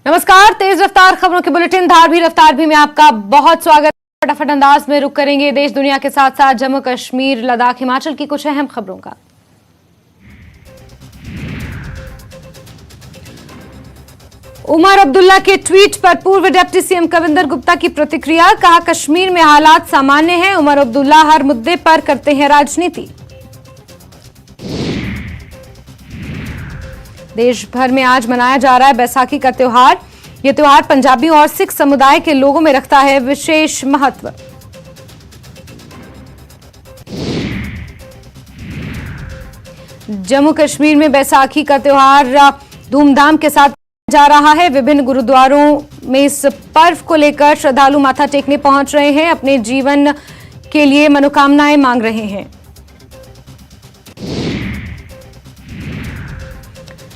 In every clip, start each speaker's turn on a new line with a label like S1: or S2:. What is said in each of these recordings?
S1: नमस्कार, तेज रफ्तार खबरों के बुलेटिन धार भी रफ्तार भी में आपका बहुत स्वागत। फटाफट अंदाज में रुक करेंगे देश दुनिया के साथ साथ जम्मू कश्मीर, लद्दाख, हिमाचल की कुछ अहम खबरों का। उमर अब्दुल्ला के ट्वीट पर पूर्व डिप्टी सीएम कविंदर गुप्ता की प्रतिक्रिया, कहा कश्मीर में हालात सामान्य हैं। उमर अब्दुल्ला हर मुद्दे पर करते हैं राजनीति। देश भर में आज मनाया जा रहा है बैसाखी का त्योहार। यह त्योहार पंजाबियों और सिख समुदाय के लोगों में रखता है विशेष महत्व। जम्मू कश्मीर में बैसाखी का त्योहार धूमधाम के साथ जा रहा है। विभिन्न गुरुद्वारों में इस पर्व को लेकर श्रद्धालु माथा टेकने पहुंच रहे हैं, अपने जीवन के लिए मनोकामनाएं मांग रहे हैं।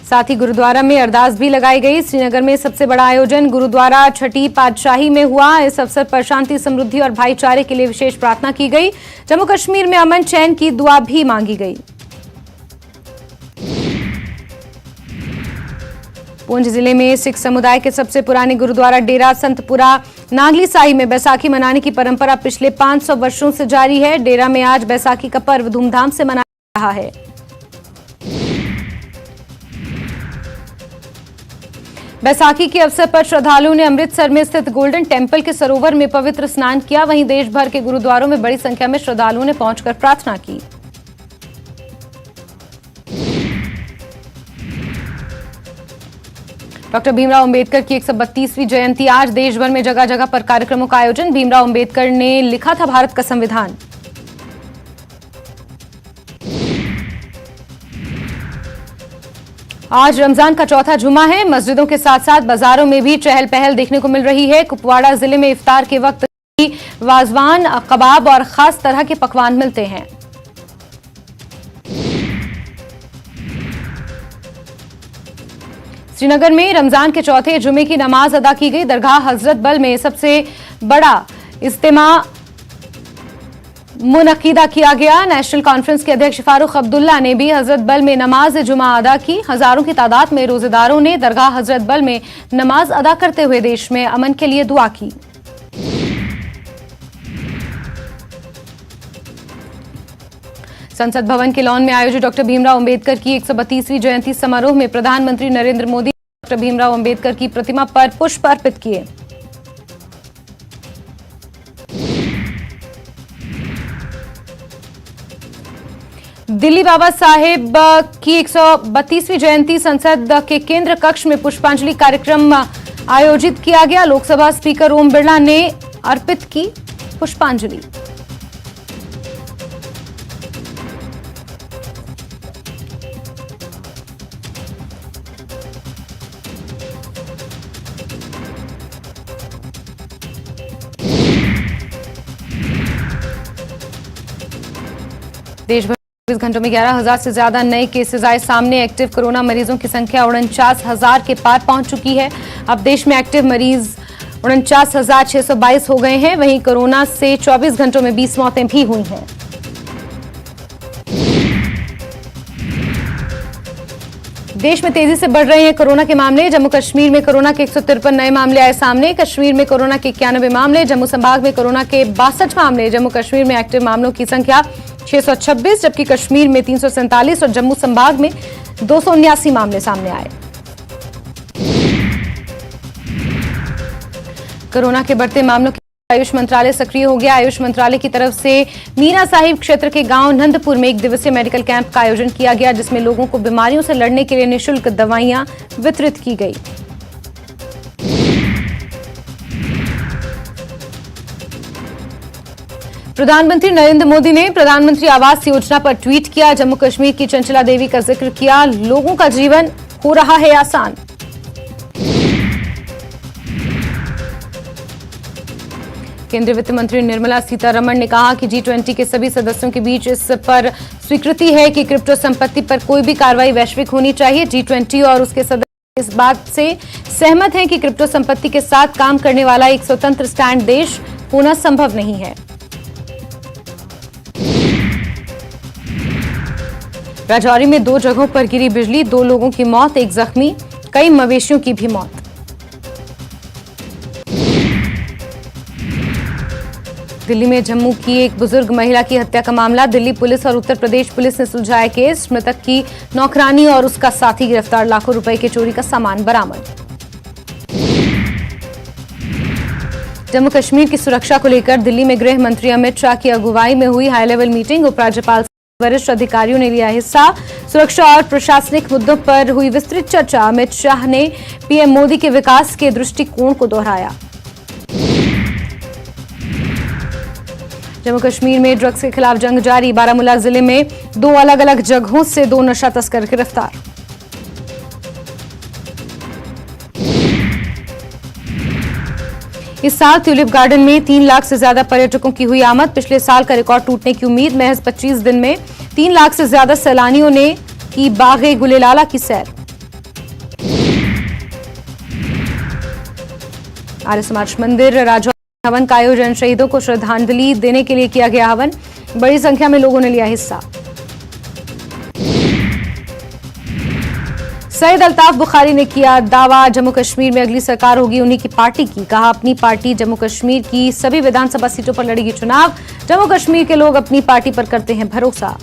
S1: साथ ही गुरुद्वारा में अरदास भी लगाई गई। श्रीनगर में सबसे बड़ा आयोजन गुरुद्वारा छठी पातशाही में हुआ। इस अवसर पर शांति, समृद्धि और भाईचारे के लिए विशेष प्रार्थना की गई। जम्मू कश्मीर में अमन चैन की दुआ भी मांगी गई। पुंछ जिले में सिख समुदाय के सबसे पुराने गुरुद्वारा डेरा संतपुरा नागली साहिब में बैसाखी मनाने की परंपरा पिछले 500 वर्षों से जारी है। डेरा में आज बैसाखी का पर्व धूमधाम से मनाया जा रहा है। बैसाखी के अवसर पर श्रद्धालुओं ने अमृतसर में स्थित गोल्डन टेम्पल के सरोवर में पवित्र स्नान किया। वहीं देश भर के गुरुद्वारों में बड़ी संख्या में श्रद्धालुओं ने पहुंचकर प्रार्थना की। डॉक्टर भीमराव अंबेडकर की 132वीं जयंती आज देश भर में जगह जगह पर कार्यक्रमों का आयोजन। भीमराव अंबेडकर ने लिखा था भारत का संविधान। आज रमजान का चौथा जुमा है। मस्जिदों के साथ साथ बाजारों में भी चहल पहल देखने को मिल रही है। कुपवाड़ा जिले में इफ्तार के वक्त वाजवान, कबाब और खास तरह के पकवान मिलते हैं। श्रीनगर में रमजान के चौथे जुमे की नमाज अदा की गई। दरगाह हजरत बल में सबसे बड़ा इज्तिमा मुनक्किदा किया गया। नेशनल कॉन्फ्रेंस के अध्यक्ष फारूक अब्दुल्ला ने भी हजरत बल में नमाज जुमा अदा की। हजारों की तादाद में रोजेदारों ने दरगाह हजरत बल में नमाज अदा करते हुए देश में अमन के लिए दुआ की। संसद भवन के लॉन में आयोजित डॉक्टर भीमराव अंबेडकर की 132वीं जयंती समारोह में प्रधानमंत्री नरेंद्र मोदी ने डॉक्टर भीमराव अंबेडकर की प्रतिमा पर पुष्प अर्पित किए। दिल्ली बाबा साहेब की 132वीं जयंती संसद के केंद्र कक्ष में पुष्पांजलि कार्यक्रम आयोजित किया गया। लोकसभा स्पीकर ओम बिरला ने अर्पित की पुष्पांजलि। देश भर 24 घंटों में 11,000 से ज्यादा नए केसेस आए सामने। एक्टिव कोरोना मरीजों की संख्या 49,000 के पार पहुंच चुकी है। अब देश में एक्टिव मरीज 49,622 हो गए हैं। वहीं कोरोना से 24 घंटों में 20 मौतें भी हुई हैं। देश में तेजी से बढ़ रहे हैं कोरोना के मामले। जम्मू कश्मीर में कोरोना के 153 नए मामले आए सामने। कश्मीर में कोरोना के 91 मामले। जम्मू संभाग में कोरोना के 62 मामले। जम्मू कश्मीर में एक्टिव मामलों की संख्या 626, जबकि कश्मीर में 347 और जम्मू संभाग में 279 मामले सामने आए। कोरोना के बढ़ते मामलों के आयुष मंत्रालय सक्रिय हो गया। आयुष मंत्रालय की तरफ से मीना साहिब क्षेत्र के गांव नंदपुर में 1 दिवसीय मेडिकल कैंप का आयोजन किया गया, जिसमें लोगों को बीमारियों से लड़ने के लिए निःशुल्क दवाइयां वितरित की गई। प्रधानमंत्री नरेंद्र मोदी ने प्रधानमंत्री आवास योजना पर ट्वीट किया। जम्मू कश्मीर की चंचला देवी का जिक्र किया। लोगों का जीवन हो रहा है आसान। केंद्रीय वित्त मंत्री निर्मला सीतारमण ने कहा कि G20 के सभी सदस्यों के बीच इस पर स्वीकृति है कि क्रिप्टो संपत्ति पर कोई भी कार्रवाई वैश्विक होनी चाहिए। G20 और उसके सदस्य इस बात से सहमत हैं कि क्रिप्टो संपत्ति के साथ काम करने वाला एक स्वतंत्र स्टैंड देश होना संभव नहीं है। राजौरी में 2 जगहों पर गिरी बिजली, 2 लोगों की मौत, 1 जख्मी, कई मवेशियों की भी मौत। दिल्ली में जम्मू की एक बुजुर्ग महिला की हत्या का मामला। दिल्ली पुलिस और उत्तर प्रदेश पुलिस ने सुलझाया केस। मृतक की नौकरानी और उसका साथी गिरफ्तार। लाखों रुपए के चोरी का सामान बरामद। जम्मू कश्मीर की सुरक्षा को लेकर दिल्ली में गृह मंत्री अमित शाह की अगुवाई में हुई हाई लेवल मीटिंग। उपराज्यपाल वरिष्ठ अधिकारियों ने लिया हिस्सा। सुरक्षा और प्रशासनिक मुद्दों पर हुई विस्तृत चर्चा। अमित शाह ने पीएम मोदी के विकास के दृष्टिकोण को दोहराया। जम्मू कश्मीर में ड्रग्स के खिलाफ जंग जारी। बारामूला जिले में 2 अलग अलग जगहों से 2 नशा तस्कर गिरफ्तार। इस साल ट्यूलिप गार्डन में 3 लाख से ज्यादा पर्यटकों की हुई आमद। पिछले साल का रिकॉर्ड टूटने की उम्मीद। महज 25 दिन में 3 लाख से ज्यादा सैलानियों ने की बागे गुलेलाला की सैर। आर्य समाज मंदिर राजौरी हवन का आयोजन। शहीदों को श्रद्धांजलि देने के लिए किया गया हवन। बड़ी संख्या में लोगों ने लिया हिस्सा। सैयद अल्ताफ बुखारी ने किया दावा। जम्मू कश्मीर में अगली सरकार होगी उन्हीं की पार्टी की। कहा अपनी पार्टी जम्मू कश्मीर की सभी विधानसभा सीटों पर लड़ेगी चुनाव। जम्मू कश्मीर के लोग अपनी पार्टी पर करते हैं भरोसा।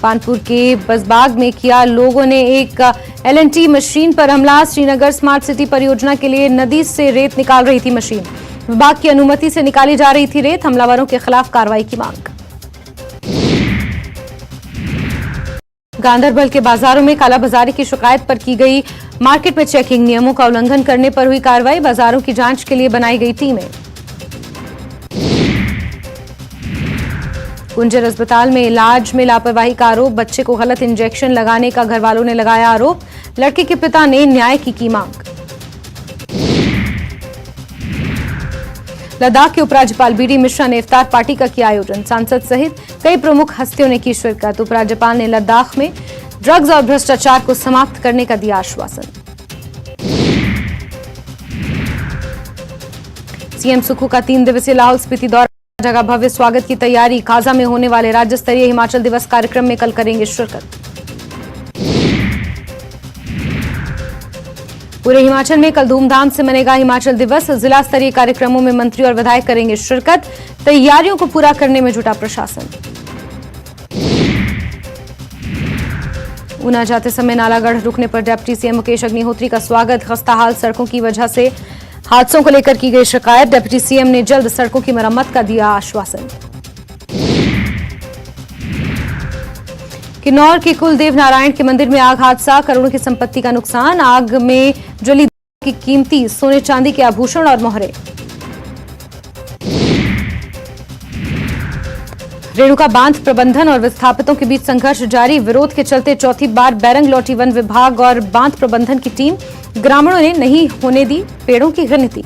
S1: कानपुर के बसबाग में किया लोगों ने एक LNT मशीन पर हमला। श्रीनगर स्मार्ट सिटी परियोजना के लिए नदी से रेत निकाल रही थी मशीन। विभाग की अनुमति से निकाली जा रही थी रेत। हमलावरों के खिलाफ कार्रवाई की मांग। गांधरबल के बाजारों में कालाबाजारी की शिकायत पर की गई मार्केट में चेकिंग। नियमों का उल्लंघन करने पर हुई कार्रवाई। बाजारों की जांच के लिए बनाई गई टीमें। कुंजर अस्पताल में इलाज में लापरवाही का आरोप। बच्चे को गलत इंजेक्शन लगाने का घर वालों ने लगाया आरोप। लड़के के पिता ने न्याय की मांग। लद्दाख के उपराज्यपाल BD मिश्रा ने इफ्तार पार्टी का किया आयोजन। सांसद सहित कई प्रमुख हस्तियों ने की शिरकत। उपराज्यपाल ने लद्दाख में ड्रग्स और भ्रष्टाचार को समाप्त करने का दिया आश्वासन। सीएम सुक्खू का 3 दिवसीय लाहौल स्पीति दौरा। जगह भव्य स्वागत की तैयारी। काजा में होने वाले राज्य स्तरीय हिमाचल दिवस कार्यक्रम में कल करेंगे शिरकत। पूरे हिमाचल में कल धूमधाम से मनेगा हिमाचल दिवस। जिला स्तरीय कार्यक्रमों में मंत्री और विधायक करेंगे शिरकत। तैयारियों को पूरा करने में जुटा प्रशासन। ऊना जाते समय नालागढ़ रुकने पर डिप्टी सीएम मुकेश अग्निहोत्री का स्वागत। खस्ताहाल सड़कों की वजह से हादसों को लेकर की गई शिकायत। डिप्टी सीएम ने जल्द सड़कों की मरम्मत का दिया आश्वासन। किन्नौर के कुलदेव नारायण के मंदिर में आग हादसा। करोड़ों की संपत्ति का नुकसान। आग में जली की कीमती सोने चांदी के आभूषण और मोहरे। रेणुका बांध प्रबंधन और विस्थापितों के बीच संघर्ष जारी। विरोध के चलते चौथी बार बैरंग लौटी वन विभाग और बांध प्रबंधन की टीम। ग्रामीणों ने नहीं होने दी पेड़ों की गिनती।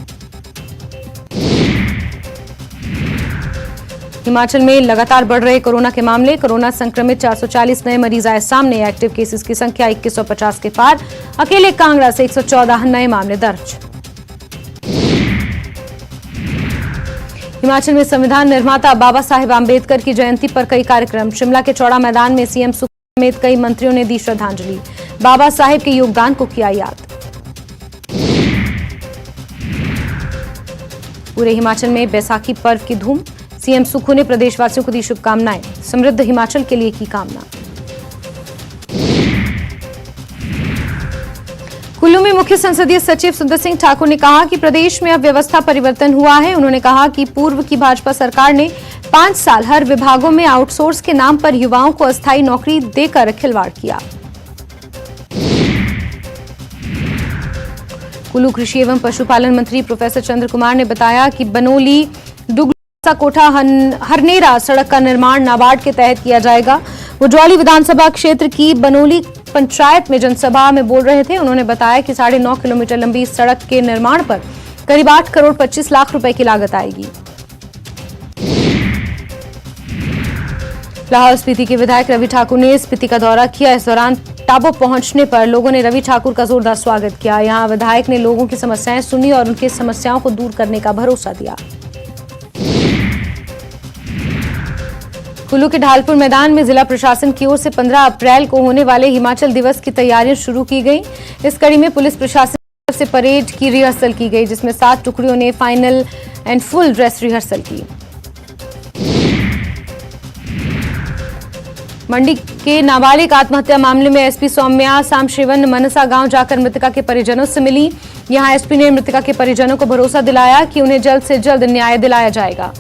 S1: हिमाचल में लगातार बढ़ रहे कोरोना के मामले। कोरोना संक्रमित 440 नए मरीज आए सामने। एक्टिव केसेस की संख्या 2150 के पार। अकेले कांगड़ा से 114 नए मामले दर्ज। हिमाचल में संविधान निर्माता बाबा साहेब आंबेडकर की जयंती पर कई कार्यक्रम। शिमला के चौड़ा मैदान में सीएम सुक्खू समेत कई मंत्रियों ने दी श्रद्धांजलि। बाबा साहेब के योगदान को किया याद। पूरे हिमाचल में बैसाखी पर्व की धूम। सीएम सुक्खू ने प्रदेशवासियों को दी शुभकामनाएं। समृद्ध हिमाचल के लिए की कामना। कुल्लू में मुख्य संसदीय सचिव सुंदर सिंह ठाकुर ने कहा कि प्रदेश में अब व्यवस्था परिवर्तन हुआ है। उन्होंने कहा कि पूर्व की भाजपा सरकार ने 5 साल हर विभागों में आउटसोर्स के नाम पर युवाओं को अस्थायी नौकरी देकर खिलवाड़ किया। कुल्लू कृषि एवं पशुपालन मंत्री प्रोफेसर चंद्र कुमार ने बताया कि बनोली डुगला कोठा हरनेरा सड़क का निर्माण नाबार्ड के तहत किया जाएगा। वो ज्वाली विधानसभा क्षेत्र की बनोली पंचायत में जनसभा में बोल रहे थे। उन्होंने बताया कि 9.5 किलोमीटर लंबी इस सड़क के निर्माण पर करीब 8 करोड़ 25 लाख रुपए की लागत आएगी। लाहौल स्पीति के विधायक रवि ठाकुर ने स्पीति का दौरा किया। इस दौरान टाबो पहुंचने पर लोगों ने रवि ठाकुर का जोरदार स्वागत किया। यहां विधायक ने लोगों की समस्याएं सुनी और उनकी समस्याओं को दूर करने का भरोसा दिया। कुल्लू के ढालपुर मैदान में जिला प्रशासन की ओर से 15 अप्रैल को होने वाले हिमाचल दिवस की तैयारियां शुरू की गई। इस कड़ी में पुलिस प्रशासन से परेड की रिहर्सल की गई, जिसमें 7 टुकड़ियों ने final and full dress rehearsal की। मंडी के नाबालिग आत्महत्या मामले में एसपी सौम्या सामशिवन मनसा गांव जाकर मृतका के परिजनों से मिली। यहां एसपी ने मृतका के परिजनों को भरोसा दिलाया कि उन्हें जल्द से जल्द न्याय दिलाया जाएगा।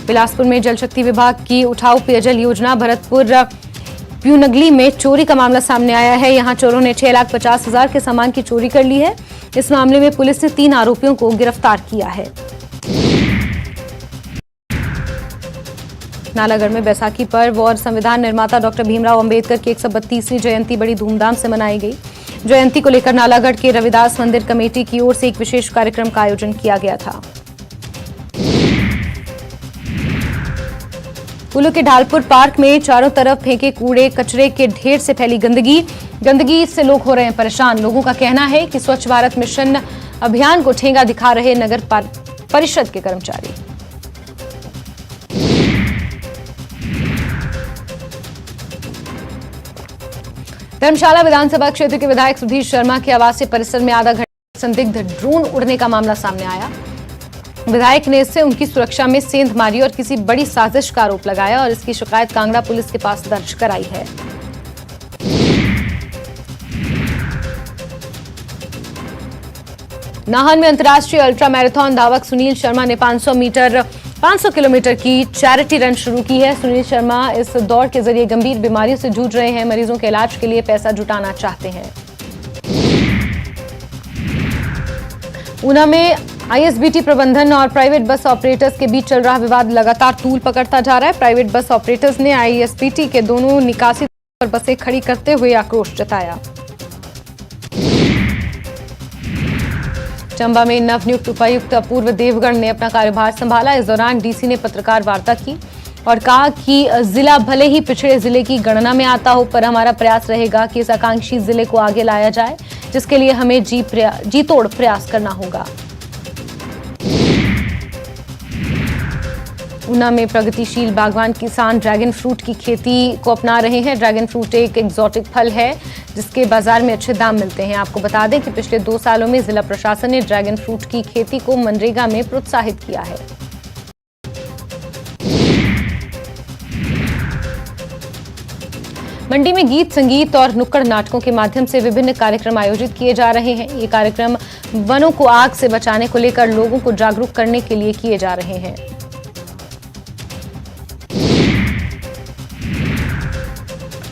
S1: बिलासपुर में जल शक्ति विभाग की उठाऊ पेयजल योजना भरतपुर प्यूनगली में चोरी का मामला सामने आया है। यहां चोरों ने 6,50,000 के सामान की चोरी कर ली है। इस मामले में पुलिस ने 3 आरोपियों को गिरफ्तार किया है। नालागढ़ में बैसाखी पर्व और संविधान निर्माता डॉक्टर भीमराव अंबेडकर की 132वीं जयंती बड़ी धूमधाम से मनाई गई। जयंती को लेकर नालागढ़ के रविदास मंदिर कमेटी की ओर से एक विशेष कार्यक्रम का आयोजन किया गया था। कुल्लू के ढालपुर पार्क में चारों तरफ फेंके कूड़े कचरे के ढेर से फैली गंदगी से लोग हो रहे हैं परेशान। लोगों का कहना है कि स्वच्छ भारत मिशन अभियान को ठेंगा दिखा रहे नगर परिषद के कर्मचारी। धर्मशाला विधानसभा क्षेत्र के विधायक सुधीर शर्मा के आवासीय परिसर में आधा घंटा संदिग्ध ड्रोन उड़ने का मामला सामने आया। विधायक ने इससे उनकी सुरक्षा में सेंध मारी और किसी बड़ी साजिश का आरोप लगाया और इसकी शिकायत कांगड़ा पुलिस के पास दर्ज कराई है। नाहन में अंतर्राष्ट्रीय अल्ट्रा मैराथन धावक सुनील शर्मा ने 500 किलोमीटर की चैरिटी रन शुरू की है। सुनील शर्मा इस दौड़ के जरिए गंभीर बीमारियों से जूझ रहे हैं। मरीजों के इलाज के लिए पैसा जुटाना चाहते हैं। ऊना में आईएसबीटी प्रबंधन और प्राइवेट बस ऑपरेटर्स के बीच चल रहा विवाद लगातार तूल पकड़ता जा रहा है। प्राइवेट बस ऑपरेटर्स ने आईएसबीटी के दोनों निकासी पर बसें खड़ी करते हुए आक्रोश जताया। चंबा में नवनियुक्त उपायुक्त अपूर्व देवगढ़ ने अपना कार्यभार संभाला। इस दौरान डीसी ने पत्रकार वार्ता की और कहा कि जिला भले ही पिछड़े जिले की गणना में आता हो, पर हमारा प्रयास रहेगा कि इस आकांक्षी जिले को आगे लाया जाए, जिसके लिए हमें जी तोड़ प्रयास करना होगा। ऊना में प्रगतिशील बागवान किसान ड्रैगन फ्रूट की खेती को अपना रहे हैं। ड्रैगन फ्रूट एक एक्सोटिक फल है जिसके बाजार में अच्छे दाम मिलते हैं। आपको बता दें कि पिछले 2 सालों में जिला प्रशासन ने ड्रैगन फ्रूट की खेती को मनरेगा में प्रोत्साहित किया है। मंडी में गीत संगीत और नुक्कड़ नाटकों के माध्यम से विभिन्न कार्यक्रम आयोजित किए जा रहे हैं। ये कार्यक्रम वनों को आग से बचाने को लेकर लोगों को जागरूक करने के लिए किए जा रहे हैं।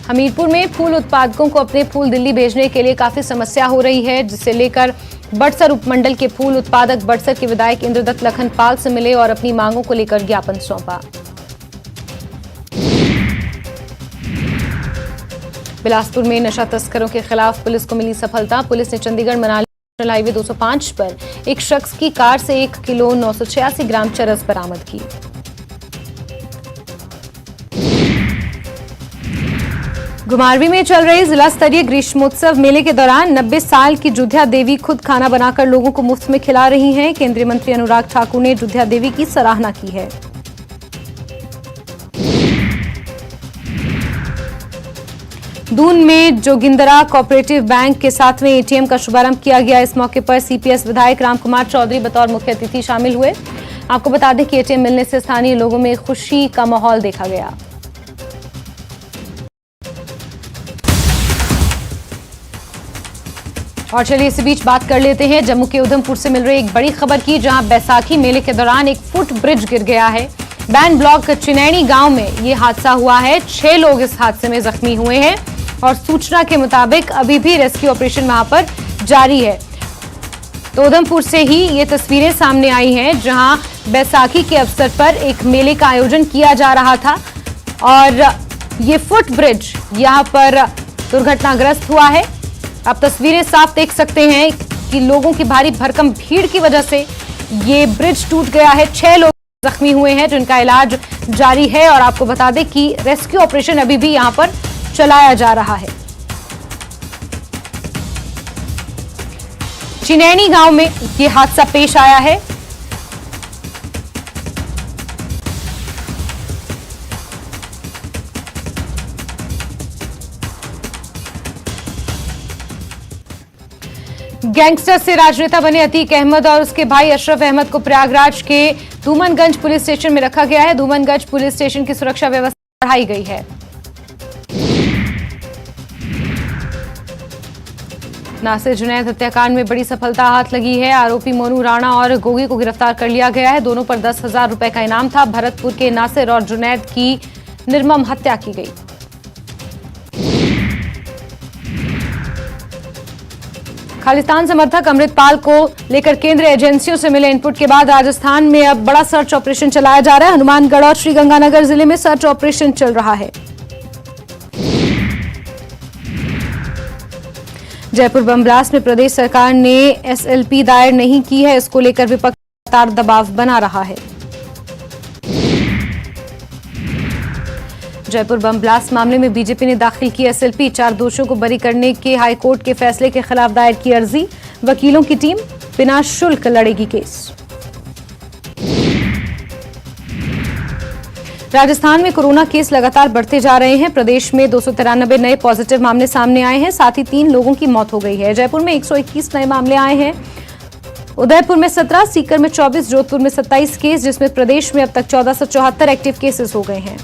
S1: हमीरपुर में फूल उत्पादकों को अपने फूल दिल्ली भेजने के लिए काफी समस्या हो रही है, जिसे लेकर बड़सर उपमंडल के फूल उत्पादक बड़सर के विधायक इंद्रदत्त लखनपाल से मिले और अपनी मांगों को लेकर ज्ञापन सौंपा। बिलासपुर में नशा तस्करों के खिलाफ पुलिस को मिली सफलता। पुलिस ने चंडीगढ़ मनाली नेशनल हाईवे 205 पर एक शख्स की कार से 1 किलो 986 ग्राम चरस बरामद की। घुमारवी में चल रहे जिला स्तरीय ग्रीष्मोत्सव मेले के दौरान 90 साल की जुधिया देवी खुद खाना बनाकर लोगों को मुफ्त में खिला रही हैं। केंद्रीय मंत्री अनुराग ठाकुर ने जुधिया देवी की सराहना की है। दून में जोगिंदरा कोऑपरेटिव बैंक के 7वें एटीएम का शुभारंभ किया गया। इस मौके पर सीपीएस विधायक रामकुमार चौधरी बतौर मुख्य अतिथि शामिल हुए। आपको बता दें कि एटीएम मिलने से स्थानीय लोगों में खुशी का माहौल देखा गया। और चलिए इसी बीच बात कर लेते हैं जम्मू के उधमपुर से मिल रही एक बड़ी खबर की, जहां बैसाखी मेले के दौरान एक फुट ब्रिज गिर गया है। बैन ब्लॉक चिनैनी गांव में ये हादसा हुआ है। 6 लोग इस हादसे में जख्मी हुए हैं और सूचना के मुताबिक अभी भी रेस्क्यू ऑपरेशन वहां पर जारी है। तो उधमपुर से ही ये तस्वीरें सामने आई हैं, जहां बैसाखी के अवसर पर एक मेले का आयोजन किया जा रहा था और ये फुट ब्रिज यहां पर दुर्घटनाग्रस्त हुआ है। आप तस्वीरें साफ देख सकते हैं कि लोगों की भारी भरकम भीड़ की वजह से ये ब्रिज टूट गया है। 6 लोग जख्मी हुए हैं जिनका इलाज जारी है और आपको बता दें कि रेस्क्यू ऑपरेशन अभी भी यहां पर चलाया जा रहा है। चिनैनी गांव में ये हादसा पेश आया है। गैंगस्टर से राजनेता बने अतीक अहमद और उसके भाई अशरफ अहमद को प्रयागराज के धूमनगंज पुलिस स्टेशन में रखा गया है। धूमनगंज पुलिस स्टेशन की सुरक्षा व्यवस्था बढ़ाई गई है। नासिर जुनैद हत्याकांड में बड़ी सफलता हाथ लगी है। आरोपी मोनू राणा और गोगी को गिरफ्तार कर लिया गया है। दोनों पर 10,000 रुपए का इनाम था। भरतपुर के नासिर और जुनैद की निर्मम हत्या की गई। खालिस्तान समर्थक अमृतपाल को लेकर केंद्रीय एजेंसियों से मिले इनपुट के बाद राजस्थान में अब बड़ा सर्च ऑपरेशन चलाया जा रहा है। हनुमानगढ़ और श्रीगंगानगर जिले में सर्च ऑपरेशन चल रहा है। जयपुर बम ब्लास्ट में प्रदेश सरकार ने एसएलपी दायर नहीं की है। इसको लेकर विपक्ष लगातार दबाव बना रहा है। जयपुर बम ब्लास्ट मामले में बीजेपी ने दाखिल की एसएलपी। 4 दोषियों को बरी करने के हाईकोर्ट के फैसले के खिलाफ दायर की अर्जी। वकीलों की टीम बिना शुल्क लड़ेगी केस। राजस्थान में कोरोना केस लगातार बढ़ते जा रहे हैं। प्रदेश में 293 नए पॉजिटिव मामले सामने आए हैं। साथ ही 3 लोगों की मौत हो गई है। जयपुर में 121 नए मामले आए हैं। उदयपुर में 17, सीकर में 24, जोधपुर में 27 केस, जिसमें प्रदेश में अब तक 1474 एक्टिव केसेस हो गए हैं।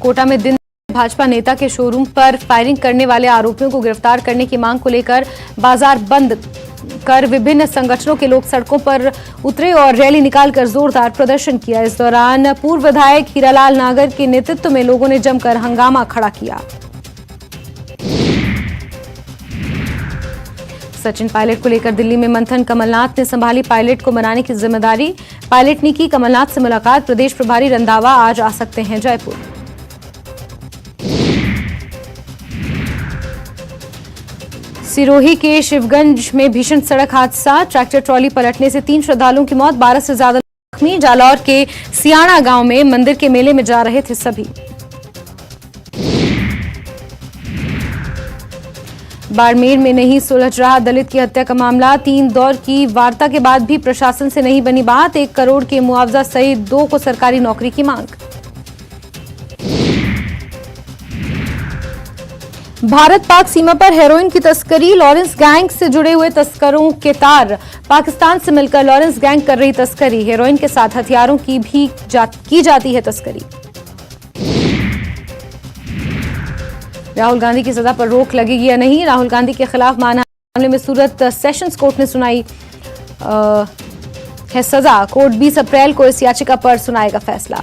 S1: कोटा में दिन भाजपा नेता के शोरूम पर फायरिंग करने वाले आरोपियों को गिरफ्तार करने की मांग को लेकर बाजार बंद कर विभिन्न संगठनों के लोग सड़कों पर उतरे और रैली निकालकर जोरदार प्रदर्शन किया। इस दौरान पूर्व विधायक हीरालाल नागर के नेतृत्व में लोगों ने जमकर हंगामा खड़ा किया। सचिन पायलट को लेकर दिल्ली में मंथन। कमलनाथ ने संभाली पायलट को बनाने की जिम्मेदारी। पायलट ने की कमलनाथ से मुलाकात। प्रदेश प्रभारी रंधावा आज आ सकते हैं जयपुर। सिरोही के शिवगंज में भीषण सड़क हादसा। ट्रैक्टर ट्रॉली पलटने से 3 श्रद्धालुओं की मौत, 12 से ज्यादा जख्मी। जालौर के सियाणा गांव में मंदिर के मेले में जा रहे थे सभी। बाड़मेर में नहीं सुलझ रहा दलित की हत्या का मामला। 3 दौर की वार्ता के बाद भी प्रशासन से नहीं बनी बात। 1 करोड़ के मुआवजा सहित 2 को सरकारी नौकरी की मांग। भारत पाक सीमा पर हेरोइन की तस्करी। लॉरेंस गैंग से जुड़े हुए तस्करों के तार पाकिस्तान से मिलकर लॉरेंस गैंग कर रही तस्करी। हेरोइन के साथ हथियारों की भी की जाती है तस्करी। राहुल गांधी की सजा पर रोक लगेगी या नहीं। राहुल गांधी के खिलाफ मानहानि मामले में सूरत सेशंस कोर्ट ने सुनाई है सजा। कोर्ट 20 अप्रैल को इस याचिका पर सुनाएगा फैसला।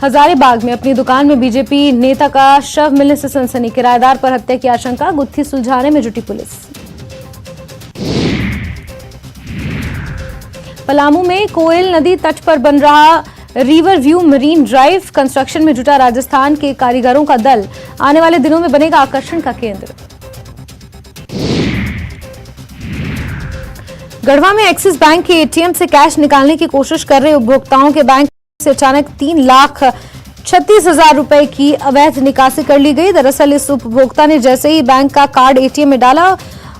S1: हजारीबाग में अपनी दुकान में बीजेपी नेता का शव मिलने से सनसनी। किराएदार पर हत्या की आशंका। गुत्थी सुलझाने में जुटी पुलिस। पलामू में कोयल नदी तट पर बन रहा river view marine drive. Construction में जुटा राजस्थान के कारीगरों का दल आने वाले दिनों में बनेगा आकर्षण का केंद्र। गढ़वा में एक्सिस बैंक के एटीएम से कैश निकालने की कोशिश कर रहे उपभोक्ताओं के बैंक से अचानक 3,36,000 रुपए की अवैध निकासी कर ली गई। दरअसल इस उपभोक्ता ने जैसे ही बैंक का कार्ड एटीएम में डाला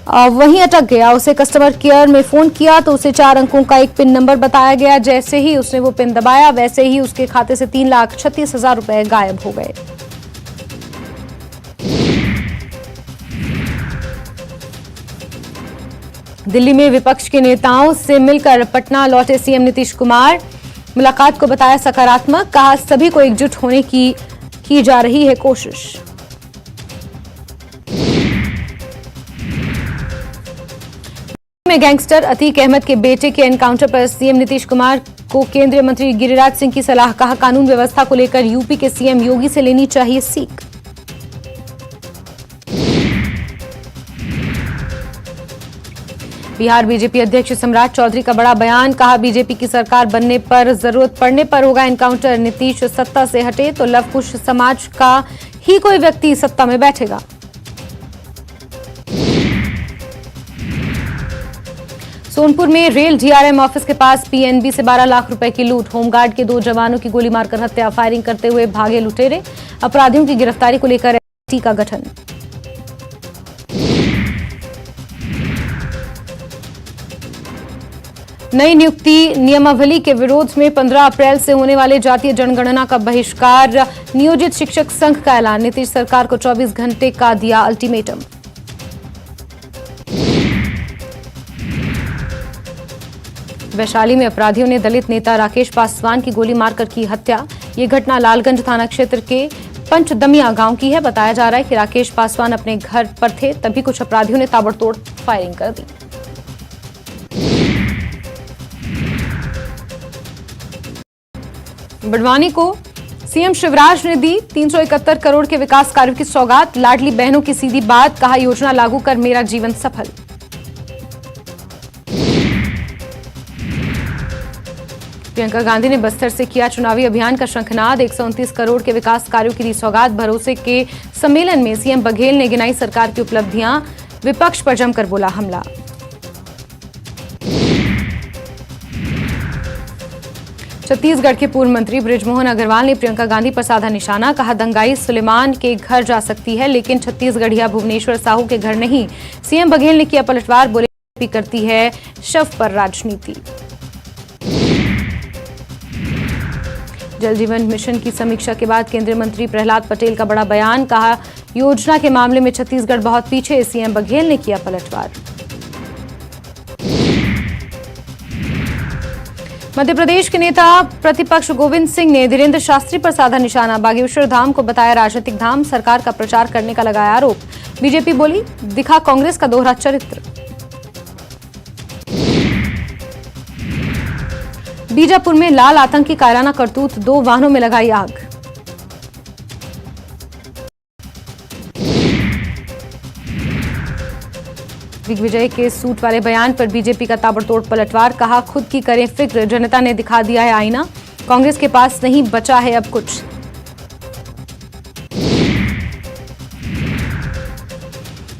S1: वहीं अटक गया। उसे कस्टमर केयर में फोन किया तो उसे 4 अंकों का एक पिन नंबर बताया गया। जैसे ही उसने वो पिन दबाया वैसे ही उसके खाते से 3,36,000 रुपए गायब हो गए। दिल्ली में विपक्ष के नेताओं से मिलकर पटना लौटे सीएम नीतीश कुमार। मुलाकात को बताया सकारात्मक। कहा सभी को एकजुट होने की जा रही है कोशिश। में गैंगस्टर अतीक अहमद के बेटे के एनकाउंटर पर सीएम नीतीश कुमार को केंद्रीय मंत्री गिरिराज सिंह की सलाह। कहा कानून व्यवस्था को लेकर यूपी के सीएम योगी से लेनी चाहिए सीख। बिहार बीजेपी अध्यक्ष सम्राट चौधरी का बड़ा बयान। कहा बीजेपी की सरकार बनने पर जरूरत पड़ने पर होगा एनकाउंटर। नीतीश सत्ता से हटे तो लव कुश समाज का ही कोई व्यक्ति सत्ता में बैठेगा। सोनपुर में रेल डीआरएम ऑफिस के पास पीएनबी से 12 लाख रुपए की लूट। होमगार्ड के 2 जवानों की गोली मारकर हत्या। फायरिंग करते हुए भागे लुटेरे। अपराधियों की गिरफ्तारी को लेकर एसआईटी का गठन। नई नियुक्ति नियमावली के विरोध में 15 अप्रैल से होने वाले जातीय जनगणना का बहिष्कार, नियोजित शिक्षक संघ का ऐलान, नीतीश सरकार को 24 घंटे का दिया अल्टीमेटम। वैशाली में अपराधियों ने दलित नेता राकेश पासवान की गोली मारकर की हत्या। ये घटना लालगंज थाना क्षेत्र के पंचदमिया गांव की है। बताया जा रहा है कि राकेश पासवान अपने घर पर थे, तभी कुछ अपराधियों ने ताबड़तोड़ फायरिंग कर दी। बड़वानी को सीएम शिवराज ने दी 371 करोड़ के विकास कार्यों की सौगात। लाडली बहनों की सीधी बात, कहा योजना लागू कर मेरा जीवन सफल। प्रियंका गांधी ने बस्तर से किया चुनावी अभियान का शंखनाद। 129 करोड़ के विकास कार्यों की दी सौगात। भरोसे के सम्मेलन में सीएम बघेल ने गिनाई सरकार की उपलब्धियां, विपक्ष पर जमकर बोला हमला। छत्तीसगढ़ के पूर्व मंत्री बृजमोहन अग्रवाल ने प्रियंका गांधी पर साधा निशाना, कहा दंगाई सुलेमान के घर जा सकती है लेकिन छत्तीसगढ़िया भुवनेश्वर साहू के घर नहीं। सीएम बघेल ने किया पलटवार, बोले बीजेपी करती है शव पर राजनीति। जल जीवन मिशन की समीक्षा के बाद केंद्रीय मंत्री प्रहलाद पटेल का बड़ा बयान, कहा योजना के मामले में छत्तीसगढ़ बहुत पीछे। सीएम बघेल ने किया पलटवार। मध्य प्रदेश के नेता प्रतिपक्ष गोविंद सिंह ने धीरेन्द्र शास्त्री पर साधा निशाना। बागेश्वर धाम को बताया राजनीतिक धाम, सरकार का प्रचार करने का लगाया आरोप। बीजेपी बोली दिखा कांग्रेस का दोहरा चरित्र। बीजापुर में लाल आतंकी कायराना करतूत, 2 वाहनों में लगाई आग। दिग्विजय के सूट वाले बयान पर बीजेपी का ताबड़तोड़ पलटवार, कहा खुद की करें फिक्र, जनता ने दिखा दिया है आईना, कांग्रेस के पास नहीं बचा है अब कुछ।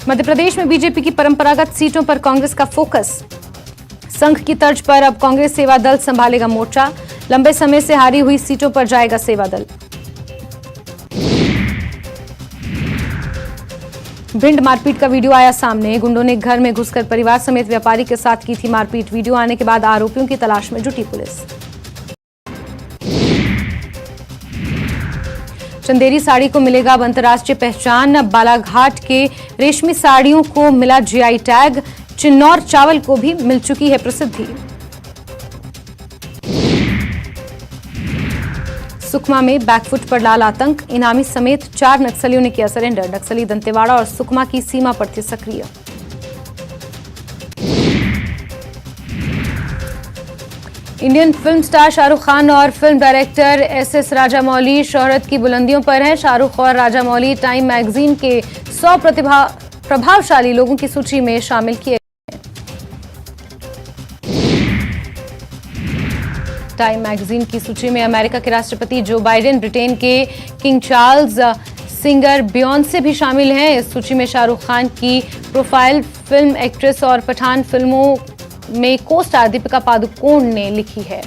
S1: मध्य प्रदेश में बीजेपी की परंपरागत सीटों पर कांग्रेस का फोकस। संघ की तर्ज पर अब कांग्रेस सेवा दल संभालेगा मोर्चा। लंबे समय से हारी हुई सीटों पर जाएगा सेवा दल। भिंड मारपीट का वीडियो आया सामने। गुंडों ने घर में घुसकर परिवार समेत व्यापारी के साथ की थी मारपीट। वीडियो आने के बाद आरोपियों की तलाश में जुटी पुलिस। चंदेरी साड़ी को मिलेगा अब अंतर्राष्ट्रीय पहचान। बालाघाट के रेशमी साड़ियों को मिला जीआई टैग। चिन्नौर चावल को भी मिल चुकी है प्रसिद्धि। सुकमा में बैकफुट पर लाल आतंक, इनामी समेत 4 नक्सलियों ने किया सरेंडर। नक्सली दंतेवाड़ा और सुकमा की सीमा पर थे सक्रिय। Indian film star Shahrukh Khan और फिल्म डायरेक्टर एसएस राजामौली शोहरत की बुलंदियों पर हैं। शाहरुख और राजामौली टाइम मैगजीन के 100 प्रभावशाली लोगों की सूची में शामिल किए। टाइम मैगजीन की सूची में अमेरिका के राष्ट्रपति जो बाइडेन, ब्रिटेन के किंग चार्ल्स, सिंगर बियॉन्से भी शामिल हैं। इस सूची में शाहरुख खान की प्रोफाइल फिल्म एक्ट्रेस और पठान फिल्मों में को स्टार दीपिका पादुकोण ने लिखी है।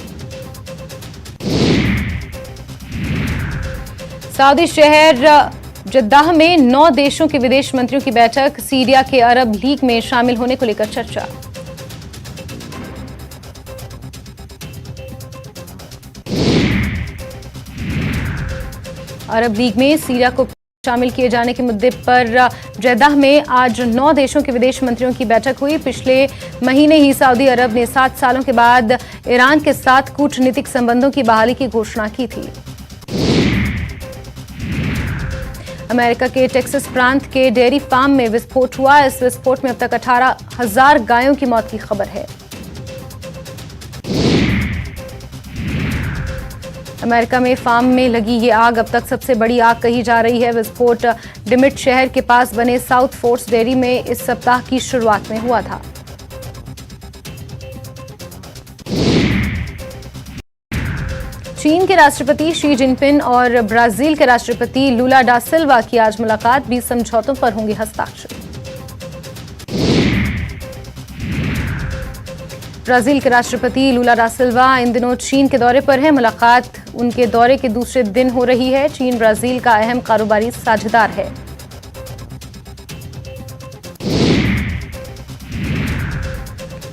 S1: सऊदी शहर जद्दाह में 9 देशों के विदेश मंत्रियों की बैठक। सीरिया के अरब लीग में शामिल होने को लेकर चर्चा। अरब लीग में सीरिया को शामिल किए जाने के मुद्दे पर जद्दाह में आज 9 देशों के विदेश मंत्रियों की बैठक हुई। पिछले महीने ही सऊदी अरब ने 7 सालों के बाद ईरान के साथ कूटनीतिक संबंधों की बहाली की घोषणा की थी। अमेरिका के टेक्सास प्रांत के डेयरी फार्म में विस्फोट हुआ। इस विस्फोट में अब तक 18,000 गायों की मौत की खबर है। अमेरिका में फार्म में लगी ये आग अब तक सबसे बड़ी आग कही जा रही है। विस्फोट डिमिट शहर के पास बने साउथ फोर्स डेयरी में इस सप्ताह की शुरुआत में हुआ था। चीन के राष्ट्रपति शी जिनपिंग और ब्राजील के राष्ट्रपति लूला डा सिल्वा की आज मुलाकात। 20 समझौतों पर होंगे हस्ताक्षर। ब्राजील के राष्ट्रपति लूला डा सिल्वा इन दिनों चीन के दौरे पर है। मुलाकात उनके दौरे के दूसरे दिन हो रही है। चीन ब्राजील का अहम कारोबारी साझेदार है।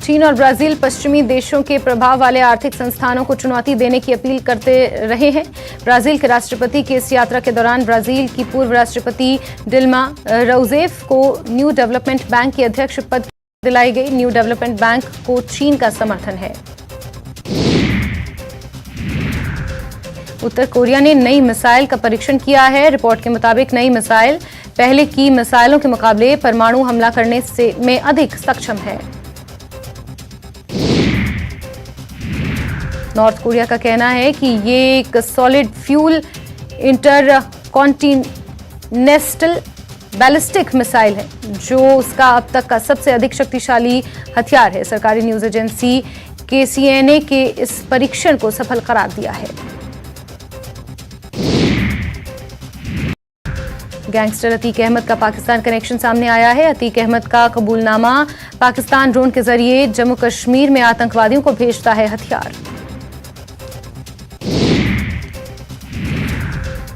S1: चीन और ब्राजील पश्चिमी देशों के प्रभाव वाले आर्थिक संस्थानों को चुनौती देने की अपील करते रहे हैं। ब्राजील के राष्ट्रपति की इस यात्रा के दौरान ब्राजील की पूर्व राष्ट्रपति डिल्मा रूसेफ को न्यू डेवलपमेंट बैंक की अध्यक्ष पद दिलाई गई। न्यू डेवलपमेंट बैंक को चीन का समर्थन है। उत्तर कोरिया ने नई मिसाइल का परीक्षण किया है। रिपोर्ट के मुताबिक नई मिसाइल पहले की मिसाइलों के मुकाबले परमाणु हमला करने में अधिक सक्षम है। नॉर्थ कोरिया का कहना है कि ये एक solid fuel intercontinental ballistic missile है, जो उसका अब तक का सबसे अधिक शक्तिशाली हथियार है। सरकारी न्यूज एजेंसी KCNA के इस परीक्षण को सफल करार दिया है। गैंगस्टर अतीक अहमद का पाकिस्तान कनेक्शन सामने आया है। अतीक अहमद का कबूलनामा पाकिस्तान ड्रोन के जरिए जम्मू कश्मीर में आतंकवादियों को भेजता है हथियार।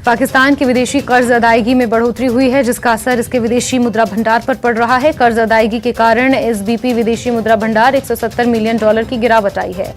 S1: पाकिस्तान की विदेशी कर्ज अदायगी में बढ़ोतरी हुई है, जिसका असर इसके विदेशी मुद्रा भंडार पर पड़ रहा है। कर्ज अदायगी के कारण SBP विदेशी मुद्रा भंडार $170 मिलियन की गिरावट आई है।